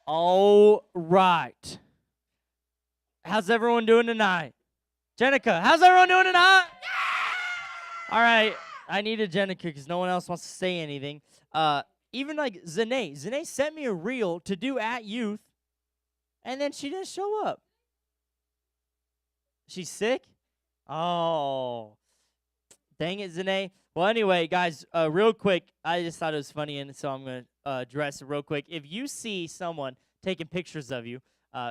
All right. How's everyone doing tonight? Jenica, how's everyone doing tonight? All right. I needed Jenica because no one else wants to say anything. Even like Zane. Zane sent me a reel to do at youth, and then she didn't show up. She's sick? Oh. Dang it, Zane. Well, anyway, guys, real quick, I just thought it was funny, and so I'm going to address it real quick. If you see someone taking pictures of you,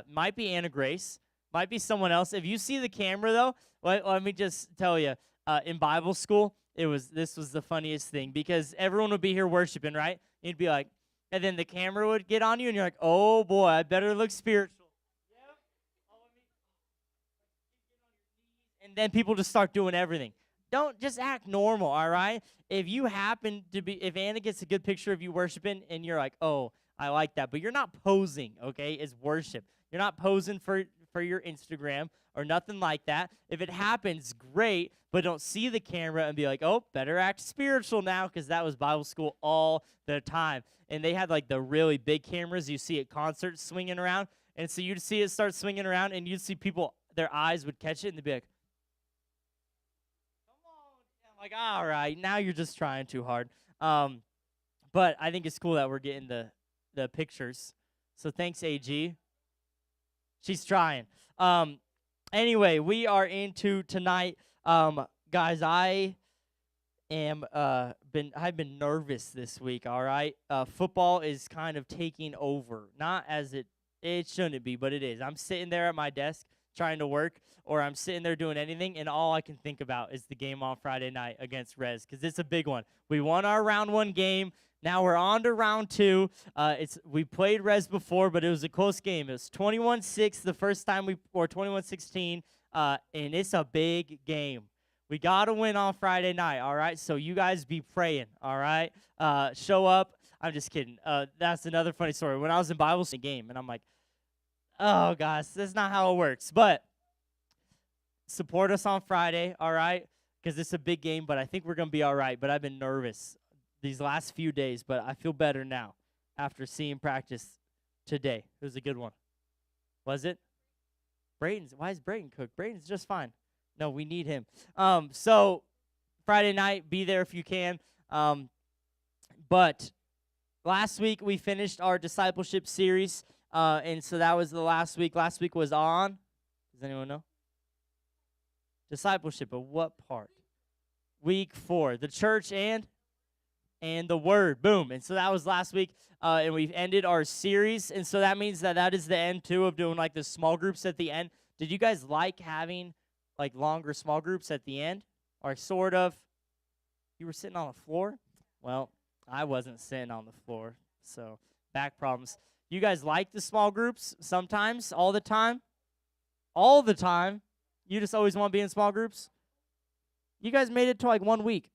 might be Anna Grace, might be someone else. If you see the camera, though, let me just tell you, in Bible school, this was the funniest thing, because everyone would be here worshiping, right? You'd be like, and then the camera would get on you, and you're like, oh, boy, I better look spiritual. Yep. And then people just start doing everything. Don't just act normal, all right? If Anna gets a good picture of you worshiping and you're like, oh, I like that, but you're not posing, okay? It's worship. You're not posing for your Instagram or nothing like that. If it happens, great, but don't see the camera and be like, oh, better act spiritual now, because that was Bible school all the time. And they had like the really big cameras you see at concerts swinging around, and so you'd see it start swinging around, and you'd see people, their eyes would catch it, and they'd be like, like, all right, now you're just trying too hard. But I think it's cool that we're getting the pictures. So thanks, AG. She's trying. Anyway, we are into tonight. Guys, I've been nervous this week, all right? Football is kind of taking over. Not as it shouldn't be, but it is. I'm sitting there at my desk trying to work, or I'm sitting there doing anything, and all I can think about is the game on Friday night against Rez, because it's a big one. We won our round one game. Now we're on to round two. We played Rez before, but it was a close game. It was 21-6 the first time or 21-16, and it's a big game. We got to win on Friday night, all right? So you guys be praying, all right? Show up. I'm just kidding. That's another funny story. When I was in Bible study game, and I'm like, oh, gosh, that's not how it works. But support us on Friday, all right? Because it's a big game, but I think we're going to be all right. But I've been nervous these last few days, but I feel better now after seeing practice today. It was a good one. Was it? Why is Brayton cooked? Brayton's just fine. No, we need him. So Friday night, be there if you can. But last week we finished our discipleship series. And so that was the last week. Last week was on, does anyone know? Discipleship, but what part? Week 4, the church and the word. Boom. And so that was last week, and we've ended our series. And so that means that is the end, too, of doing, like, the small groups at the end. Did you guys like having, like, longer small groups at the end? Or sort of? You were sitting on the floor? Well, I wasn't sitting on the floor, so back problems. You guys like the small groups sometimes, all the time? All the time? You just always want to be in small groups? You guys made it to like 1 week.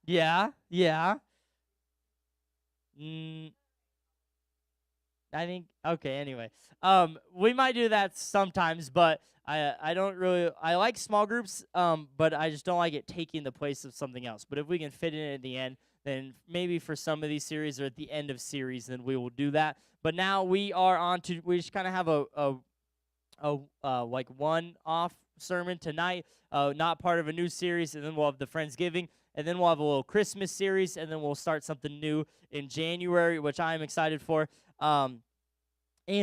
Yeah. I think, okay, anyway. We might do that sometimes, but I don't really, I like small groups, but I just don't like it taking the place of something else. But if we can fit it in at the end, then maybe for some of these series or at the end of series, then we will do that. But now we are on to, we just kind of have a like one-off sermon tonight, not part of a new series, and then we'll have the Friendsgiving, and then we'll have a little Christmas series, and then we'll start something new in January, which I am excited for, and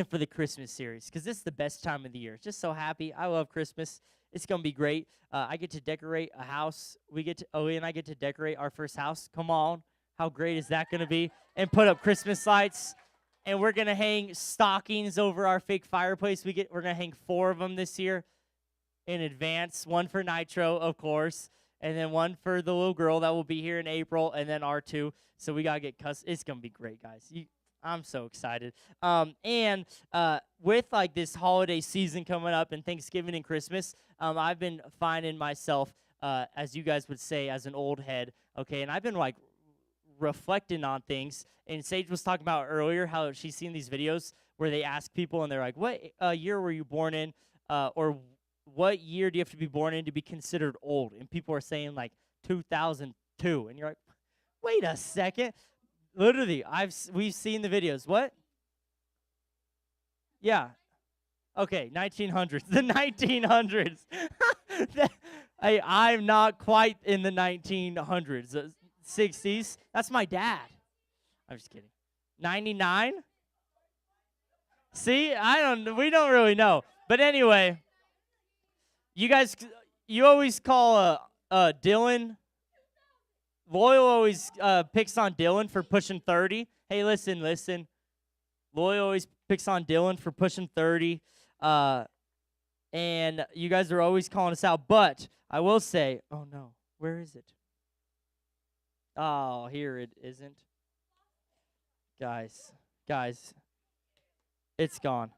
for the Christmas series, because this is the best time of the year. Just so happy. I love Christmas. It's going to be great. I get to decorate a house. Owie and I get to decorate our first house. Come on. How great is that going to be? And put up Christmas lights. And we're going to hang stockings over our fake fireplace. We're going to hang 4 of them this year in advance. 1 for Nitro, of course. And then 1 for the little girl that will be here in April. And then R2. So we got to get It's going to be great, guys. I'm so excited. And with like this holiday season coming up and Thanksgiving and Christmas, I've been finding myself, as you guys would say, as an old head, okay? And I've been like reflecting on things. And Sage was talking about earlier how she's seen these videos where they ask people and they're like, what year were you born in? Or what year do you have to be born in to be considered old? And people are saying like 2002. And you're like, wait a second. Literally, we've seen the videos. What? Yeah. Okay, 1900s. The 1900s. I'm not quite in the 1900s. 60s. That's my dad. I'm just kidding. 99? See, we don't really know. But anyway, you guys, you always call Dylan. Loyal always picks on Dylan for pushing 30. Hey, listen. Loyal always picks on Dylan for pushing 30. And you guys are always calling us out. But I will say, oh no, where is it? Oh, here it isn't. Guys, it's gone.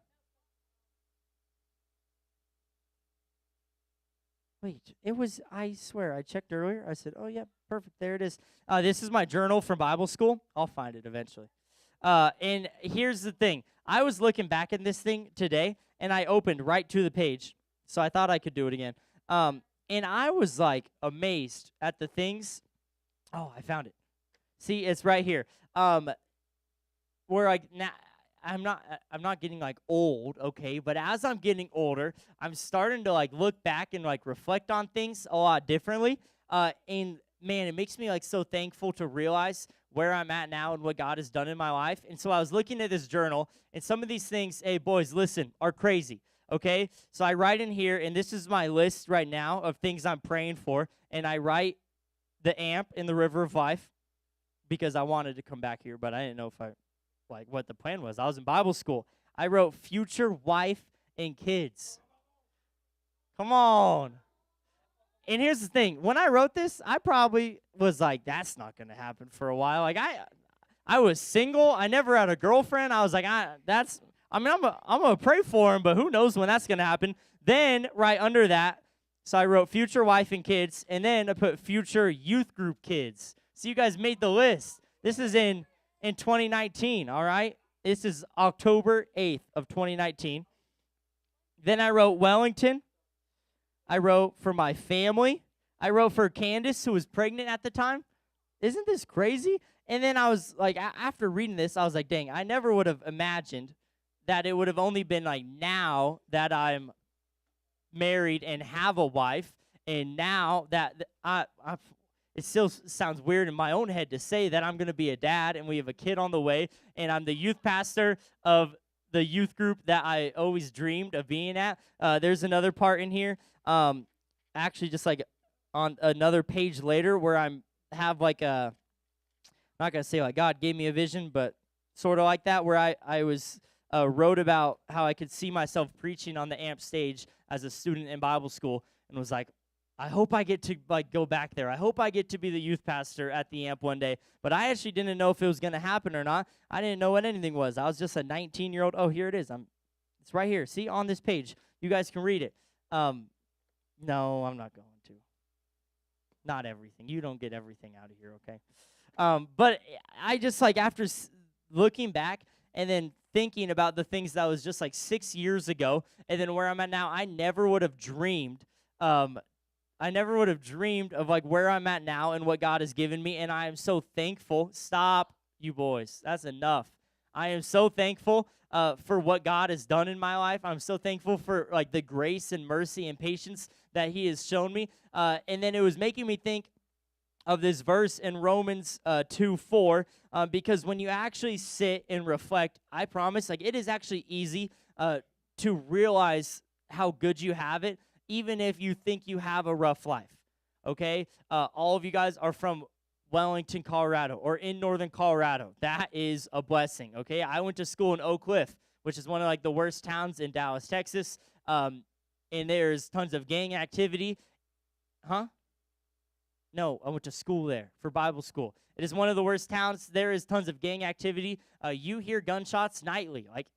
Wait, it was, I swear, I checked earlier. I said, oh, yeah, perfect. There it is. This is my journal from Bible school. I'll find it eventually. And here's the thing. I was looking back at this thing today, and I opened right to the page. So I thought I could do it again. And I was, like, amazed at the things. Oh, I found it. See, it's right here. Where I'm not getting like old, okay, but as I'm getting older, I'm starting to like look back and like reflect on things a lot differently. And man, it makes me like so thankful to realize where I'm at now and what God has done in my life. And so I was looking at this journal, and some of these things, hey boys, listen, are crazy. Okay? So I write in here, and this is my list right now of things I'm praying for, and I write the amp in the river of life because I wanted to come back here, but I didn't know what the plan was. I was in Bible school. I wrote future wife and kids. Come on. And here's the thing. When I wrote this, I probably was like, that's not going to happen for a while. Like, I was single. I never had a girlfriend. I was like, I'm going to pray for him, but who knows when that's going to happen. Then, right under that, so I wrote future wife and kids, and then I put future youth group kids. So you guys made the list. This is in 2019, all right? This is October 8th of 2019. Then I wrote Wellington. I wrote for my family. I wrote for Candace, who was pregnant at the time. Isn't this crazy? And then I was like, after reading this, I was like, dang, I never would have imagined that it would have only been like now that I'm married and have a wife, and now that it still sounds weird in my own head to say that I'm going to be a dad and we have a kid on the way, and I'm the youth pastor of the youth group that I always dreamed of being at. There's another part in here, actually just like on another page later where have like a, I'm not going to say like God gave me a vision, but sort of like that, where I was wrote about how I could see myself preaching on the AMP stage as a student in Bible school, and was like, I hope I get to like go back there. I hope I get to be the youth pastor at the AMP one day. But I actually didn't know if it was going to happen or not. I didn't know what anything was. I was just a 19-year-old. Oh, here it is. It's right here. See, on this page. You guys can read it. No, I'm not going to. Not everything. You don't get everything out of here, okay? But I just like after looking back and then thinking about the things that was just like 6 years ago, and then where I'm at now, I never would have dreamed. I never would have dreamed of like where I'm at now and what God has given me, and I am so thankful. Stop, you boys. That's enough. I am so thankful for what God has done in my life. I'm so thankful for like the grace and mercy and patience that He has shown me. And then it was making me think of this verse in Romans 2:4, because when you actually sit and reflect, I promise, like it is actually easy to realize how good you have it, even if you think you have a rough life, okay? All of you guys are from Wellington, Colorado, or in northern Colorado. That is a blessing, okay? I went to school in Oak Cliff, which is one of like the worst towns in Dallas, Texas, and there's tons of gang activity. Huh? No, I went to school there for Bible school. It is one of the worst towns. There is tons of gang activity. You hear gunshots nightly. Like,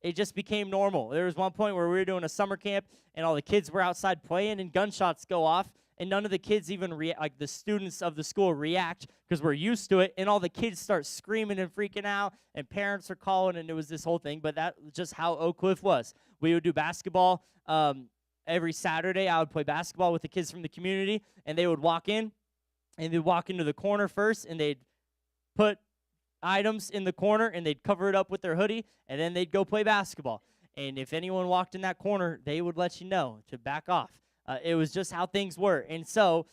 it just became normal. There was one point where we were doing a summer camp, and all the kids were outside playing, and gunshots go off, and none of the kids even like the students of the school react because we're used to it, and all the kids start screaming and freaking out, and parents are calling, and it was this whole thing. But that was just how Oak Cliff was. We would do basketball every Saturday. I would play basketball with the kids from the community, and they would walk in, and they'd walk into the corner first, and they'd put items in the corner, and they'd cover it up with their hoodie, and then they'd go play basketball. And if anyone walked in that corner, they would let you know to back off. It was just how things were. And so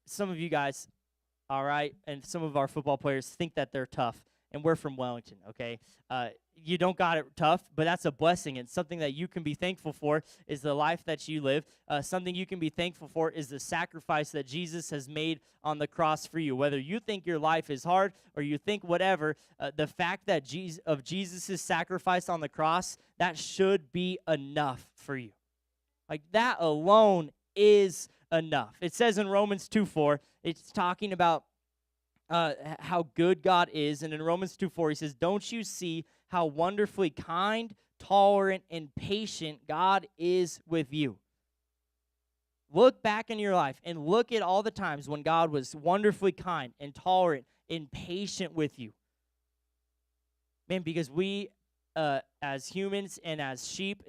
some of you guys, all right, and some of our football players think that they're tough, and we're from Wellington, okay? You don't got it tough, but that's a blessing, and something that you can be thankful for is the life that you live. Something you can be thankful for is the sacrifice that Jesus has made on the cross for you. Whether you think your life is hard or you think whatever, the fact that Jesus' sacrifice on the cross, that should be enough for you. Like, that alone is enough. It says in Romans 2:4, it's talking about how good God is. And in Romans 2:4, he says, don't you see how wonderfully kind, tolerant, and patient God is with you? Look back in your life and look at all the times when God was wonderfully kind and tolerant and patient with you. Man, because we, as humans and as sheep,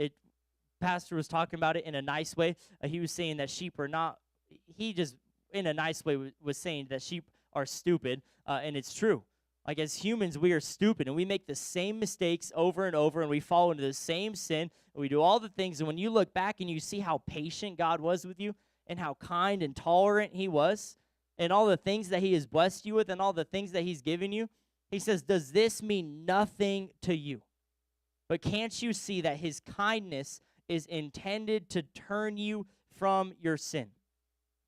Pastor was talking about it in a nice way. He was saying that sheep are not, he just, in a nice way, was saying that sheep are stupid, and it's true. Like, as humans, we are stupid, and we make the same mistakes over and over, and we fall into the same sin, and we do all the things, and when you look back and you see how patient God was with you, and how kind and tolerant he was, and all the things that he has blessed you with, and all the things that he's given you, he says, does this mean nothing to you? But can't you see that his kindness is intended to turn you from your sin?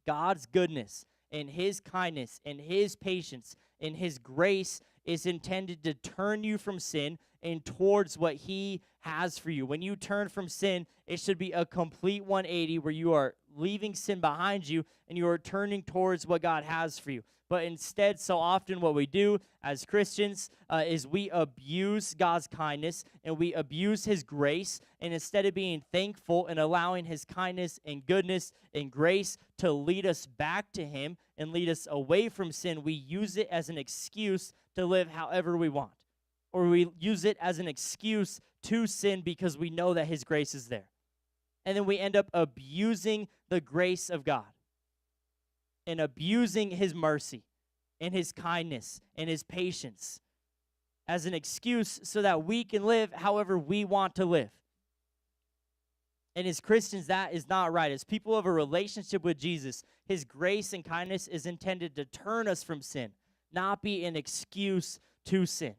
God's goodness and his kindness and his patience and his grace is intended to turn you from sin and towards what he has for you. When you turn from sin, it should be a complete 180 where you are leaving sin behind you and you are turning towards what God has for you. But instead, so often what we do as Christians is we abuse God's kindness and we abuse his grace. And instead of being thankful and allowing his kindness and goodness and grace to lead us back to him and lead us away from sin, we use it as an excuse to live however we want. Or we use it as an excuse to sin because we know that his grace is there. And then we end up abusing the grace of God and abusing his mercy and his kindness and his patience as an excuse so that we can live however we want to live. And as Christians, that is not right. As people of a relationship with Jesus, his grace and kindness is intended to turn us from sin, not be an excuse to sin.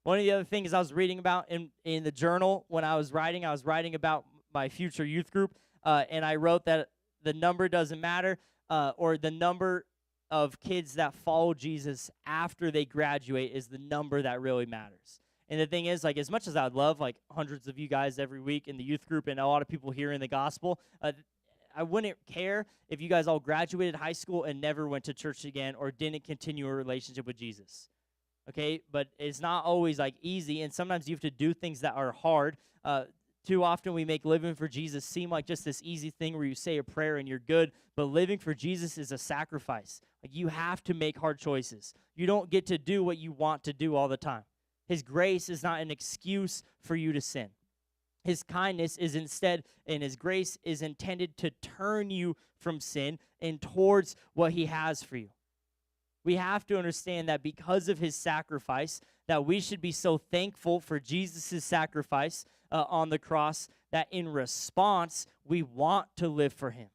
One of the other things I was reading about in the journal when I was writing about my future youth group, and I wrote that the number doesn't matter, or the number of kids that follow Jesus after they graduate is the number that really matters. And the thing is, like, as much as I'd love, like, hundreds of you guys every week in the youth group and a lot of people hearing the gospel, I wouldn't care if you guys all graduated high school and never went to church again or didn't continue a relationship with Jesus. Okay? But it's not always, like, easy, and sometimes you have to do things that are hard. Too often we make living for Jesus seem like just this easy thing where you say a prayer and you're good, but living for Jesus is a sacrifice. Like, you have to make hard choices. You don't get to do what you want to do all the time. His grace is not an excuse for you to sin. His kindness is instead, and his grace is intended to turn you from sin and towards what he has for you. We have to understand that because of his sacrifice, that we should be so thankful for Jesus' sacrifice on the cross that in response, we want to live for him.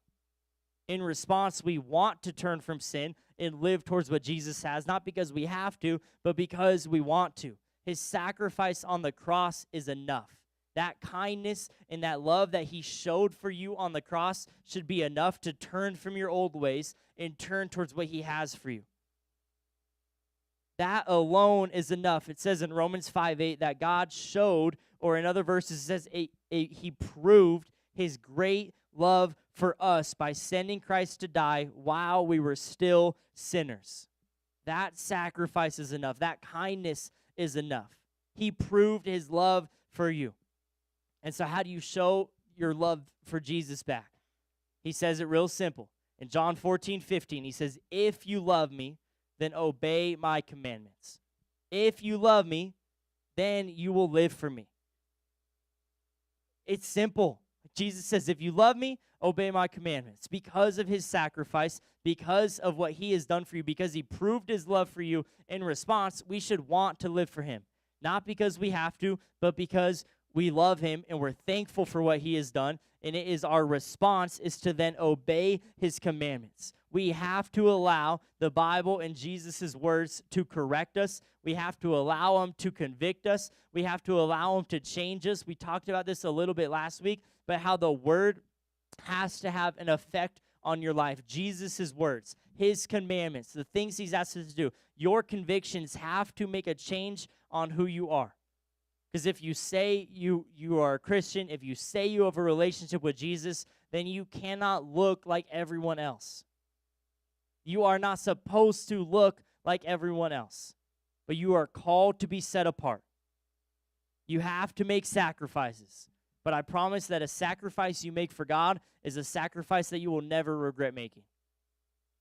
In response, we want to turn from sin and live towards what Jesus has, not because we have to, but because we want to. His sacrifice on the cross is enough. That kindness and that love that he showed for you on the cross should be enough to turn from your old ways and turn towards what he has for you. That alone is enough. It says in Romans 5:8 that God showed, or in other verses it says he proved his great love for us by sending Christ to die while we were still sinners. That sacrifice is enough. That kindness is enough. He proved his love for you. And so how do you show your love for Jesus back? He says it real simple. In John 14:15, he says, if you love me, then obey my commandments. If you love me, then you will live for me. It's simple. Jesus says, if you love me, obey my commandments. Because of his sacrifice, because of what he has done for you, because he proved his love for you in response, we should want to live for him. Not because we have to, but because we love him and we're thankful for what he has done. And it is our response is to then obey his commandments. We have to allow the Bible and Jesus' words to correct us. We have to allow him to convict us. We have to allow him to change us. We talked about this a little bit last week, but how the word has to have an effect on your life. Jesus' words, his commandments, the things he's asked us to do. Your convictions have to make a change on who you are. Because if you say you are a Christian, if you say you have a relationship with Jesus, then you cannot look like everyone else. You are not supposed to look like everyone else, but you are called to be set apart. You have to make sacrifices. But I promise that a sacrifice you make for God is a sacrifice that you will never regret making.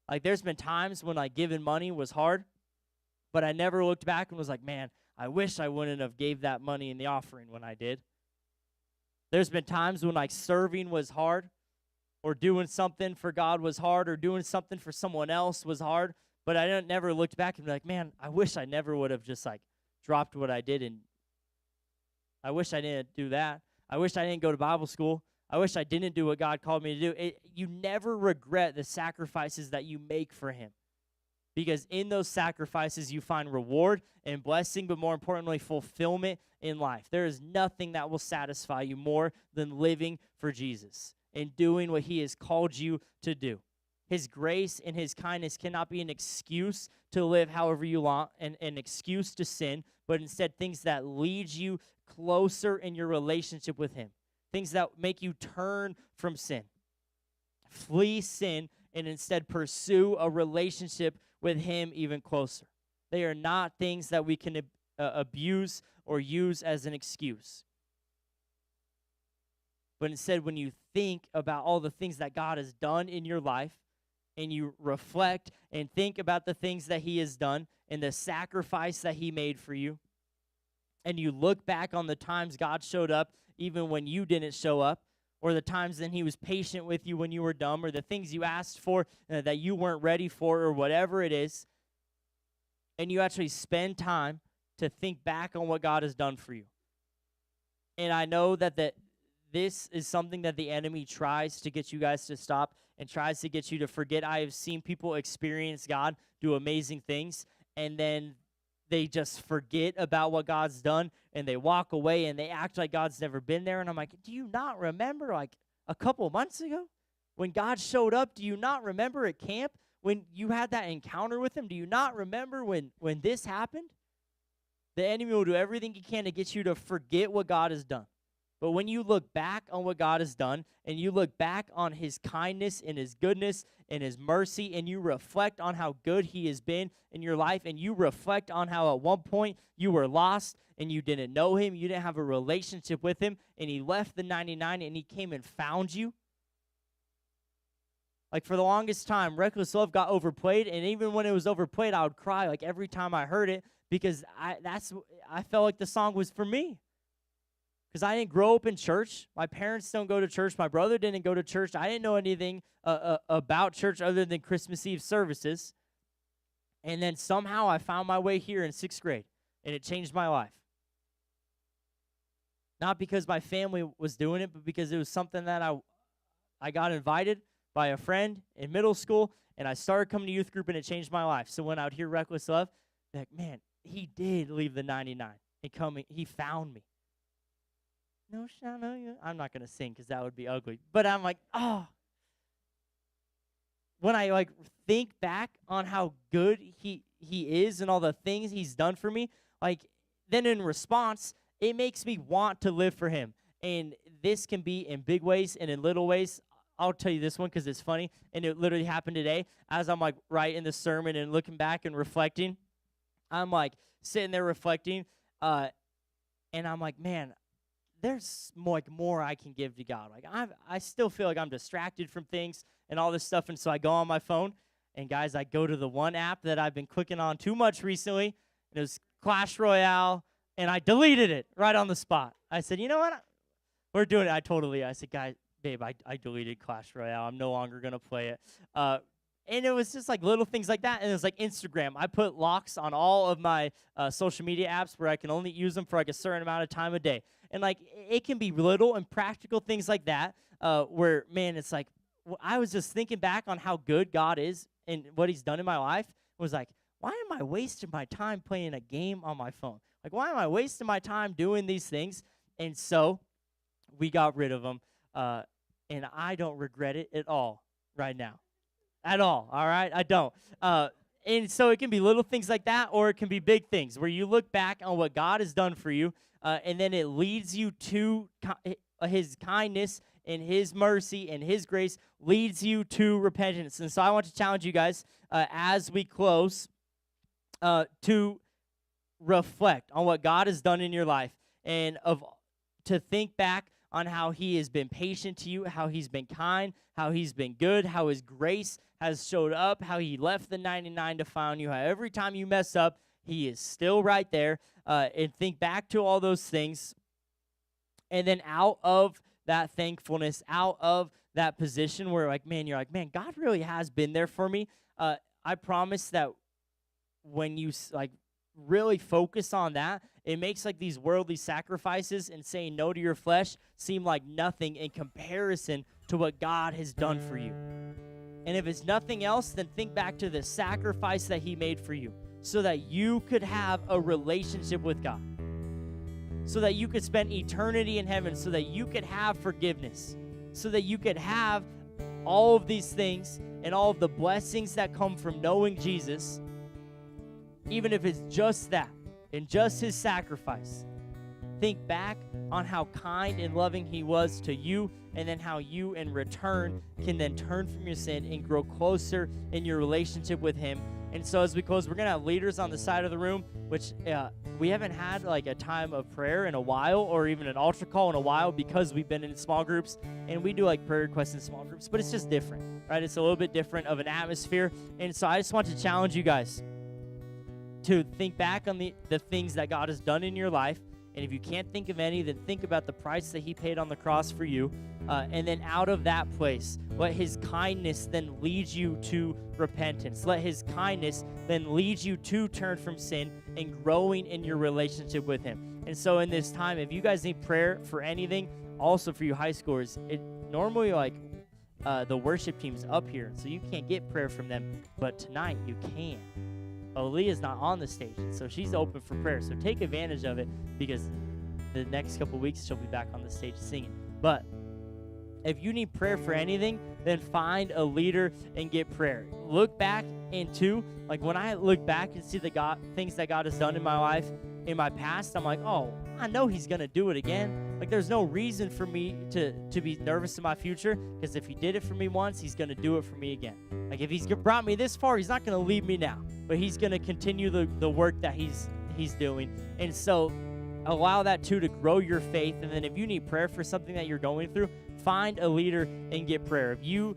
Like, there's been times when, like, giving money was hard, but I never looked back and was like, man, I wish I wouldn't have gave that money in the offering when I did. There's been times when, like, serving was hard, or doing something for God was hard, or doing something for someone else was hard, but I never looked back and be like, man, I wish I never would have just, like, dropped what I did, and I wish I didn't do that. I wish I didn't go to Bible school. I wish I didn't do what God called me to do. You never regret the sacrifices that you make for him, because in those sacrifices you find reward and blessing, but more importantly, fulfillment in life. There is nothing that will satisfy you more than living for Jesus and doing what he has called you to do. His grace and his kindness cannot be an excuse to live however you want, and an excuse to sin, but instead things that lead you closer in your relationship with him, things that make you turn from sin. Flee sin and instead pursue a relationship with him even closer. They are not things that we can abuse or use as an excuse. But instead, when you think about all the things that God has done in your life, and you reflect and think about the things that he has done and the sacrifice that he made for you, and you look back on the times God showed up even when you didn't show up, or the times then he was patient with you when you were dumb, or the things you asked for that you weren't ready for, or whatever it is, and you actually spend time to think back on what God has done for you. And I know that this is something that the enemy tries to get you guys to stop and tries to get you to forget. I have seen people experience God do amazing things, and then they just forget about what God's done, and they walk away, and they act like God's never been there. And I'm like, do you not remember, like, a couple months ago when God showed up? Do you not remember at camp when you had that encounter with him? Do you not remember when this happened? The enemy will do everything he can to get you to forget what God has done. But when you look back on what God has done, and you look back on his kindness and his goodness and his mercy, and you reflect on how good he has been in your life, and you reflect on how at one point you were lost and you didn't know him, you didn't have a relationship with him, and he left the 99 and he came and found you. Like, for the longest time, Reckless Love got overplayed, and even when it was overplayed, I would cry like every time I heard it, because I felt like the song was for me. Because I didn't grow up in church. My parents don't go to church. My brother didn't go to church. I didn't know anything about church other than Christmas Eve services. And then somehow I found my way here in 6th grade, and it changed my life. Not because my family was doing it, but because it was something that I got invited by a friend in middle school, and I started coming to youth group, and it changed my life. So when I would hear Reckless Love, like, man, he did leave the 99 and come. He found me. No, I'm not going to sing because that would be ugly. But I'm like, oh. When I, like, think back on how good he is and all the things he's done for me, like, then in response, it makes me want to live for him. And this can be in big ways and in little ways. I'll tell you this one because it's funny, and it literally happened today. As I'm, like, writing the sermon and looking back and reflecting, I'm, like, sitting there reflecting, and I'm like, man, there's more I can give to God. Like, I still feel like I'm distracted from things and all this stuff, and so I go on my phone, and guys, I go to the one app that I've been clicking on too much recently, and it was Clash Royale, and I deleted it right on the spot. I said, you know what? we're doing it. I said, guys, babe, I deleted Clash Royale. I'm no longer going to play it. And it was just like little things like that. And it was like Instagram. I put locks on all of my social media apps where I can only use them for like a certain amount of time a day. And like it can be little and practical things like that where, man, it's like I was just thinking back on how good God is and what he's done in my life. It was like, why am I wasting my time playing a game on my phone? Like, why am I wasting my time doing these things? And so we got rid of them. And I don't regret it at all right now. At all, all right? I don't. And so it can be little things like that, or it can be big things where you look back on what God has done for you, and then it leads you to his kindness and his mercy and his grace leads you to repentance. And so I want to challenge you guys as we close to reflect on what God has done in your life and to think back on how he has been patient to you, how he's been kind, how he's been good, how his grace has showed up, how he left the 99 to find you, how every time you mess up, he is still right there. And think back to all those things. And then out of that thankfulness, out of that position where you're like, man, God really has been there for me. I promise that when you really focus on that, it makes like these worldly sacrifices and saying no to your flesh seem like nothing in comparison to what God has done for you. And if it's nothing else, then think back to the sacrifice that he made for you so that you could have a relationship with God, so that you could spend eternity in heaven, so that you could have forgiveness, so that you could have all of these things and all of the blessings that come from knowing Jesus, even if it's just that and just his sacrifice. Think back on how kind and loving he was to you, and then how you in return can then turn from your sin and grow closer in your relationship with him. And so as we close, we're going to have leaders on the side of the room, which we haven't had like a time of prayer in a while, or even an altar call in a while, because we've been in small groups, and we do like prayer requests in small groups, but it's just different, right? It's a little bit different of an atmosphere. And so I just want to challenge you guys to think back on the things that God has done in your life. And if you can't think of any, then think about the price that he paid on the cross for you. And then out of that place, let his kindness then lead you to repentance. Let his kindness then lead you to turn from sin and growing in your relationship with him. And so in this time, if you guys need prayer for anything, also for you high schoolers, it normally the worship team's up here, so you can't get prayer from them, but tonight you can. Aaliyah's not on the stage, so she's open for prayer. So take advantage of it, because the next couple weeks she'll be back on the stage singing. But if you need prayer for anything, then find a leader and get prayer. Look back into, like when I look back and see the things that God has done in my life, in my past, I'm like, oh, I know he's going to do it again. Like there's no reason for me to be nervous in my future, because if he did it for me once, he's going to do it for me again. Like if he's brought me this far, he's not going to leave me now, but he's going to continue the work that he's doing. And so allow that to grow your faith. And then if you need prayer for something that you're going through, find a leader and get prayer. If you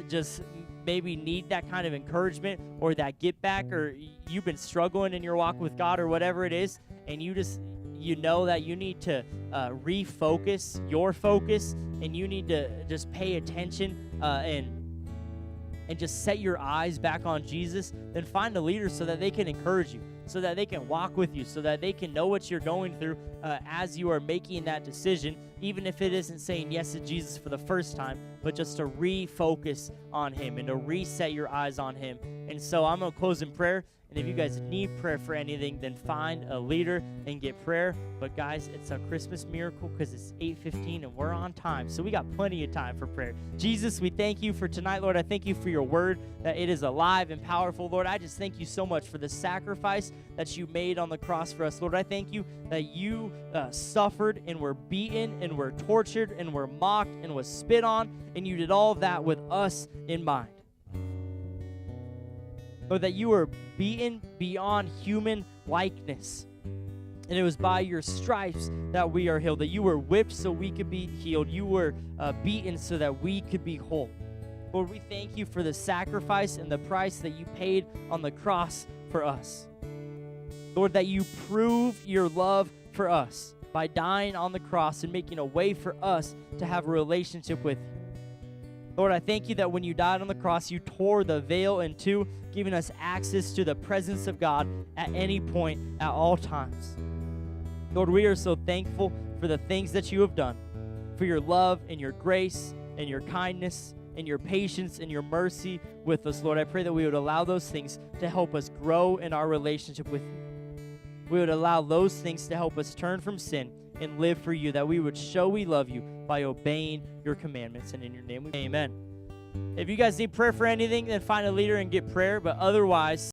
just maybe need that kind of encouragement or that get back, or you've been struggling in your walk with God or whatever it is, and you know that you need to refocus your focus, and you need to just pay attention and just set your eyes back on Jesus, then find a leader so that they can encourage you, so that they can walk with you, so that they can know what you're going through as you are making that decision, even if it isn't saying yes to Jesus for the first time, but just to refocus on him and to reset your eyes on him. And so I'm going to close in prayer. And if you guys need prayer for anything, then find a leader and get prayer. But guys, it's a Christmas miracle because it's 8:15 and we're on time. So we got plenty of time for prayer. Jesus, we thank you for tonight, Lord. I thank you for your word, that it is alive and powerful. Lord, I just thank you so much for the sacrifice that you made on the cross for us. Lord, I thank you that you suffered and were beaten and were tortured and were mocked and was spit on, and you did all of that with us in mind. Lord, that you were beaten beyond human likeness. And it was by your stripes that we are healed, that you were whipped so we could be healed. You were beaten so that we could be whole. Lord, we thank you for the sacrifice and the price that you paid on the cross for us. Lord, that you prove your love for us. by dying on the cross and making a way for us to have a relationship with you. Lord, I thank you that when you died on the cross, you tore the veil in two, giving us access to the presence of God at any point, at all times. Lord, we are so thankful for the things that you have done, for your love and your grace and your kindness and your patience and your mercy with us, Lord. I pray that we would allow those things to help us grow in our relationship with you. We would allow those things to help us turn from sin and live for you, that we would show we love you by obeying your commandments. And in your name, amen. If you guys need prayer for anything, then find a leader and get prayer. But otherwise,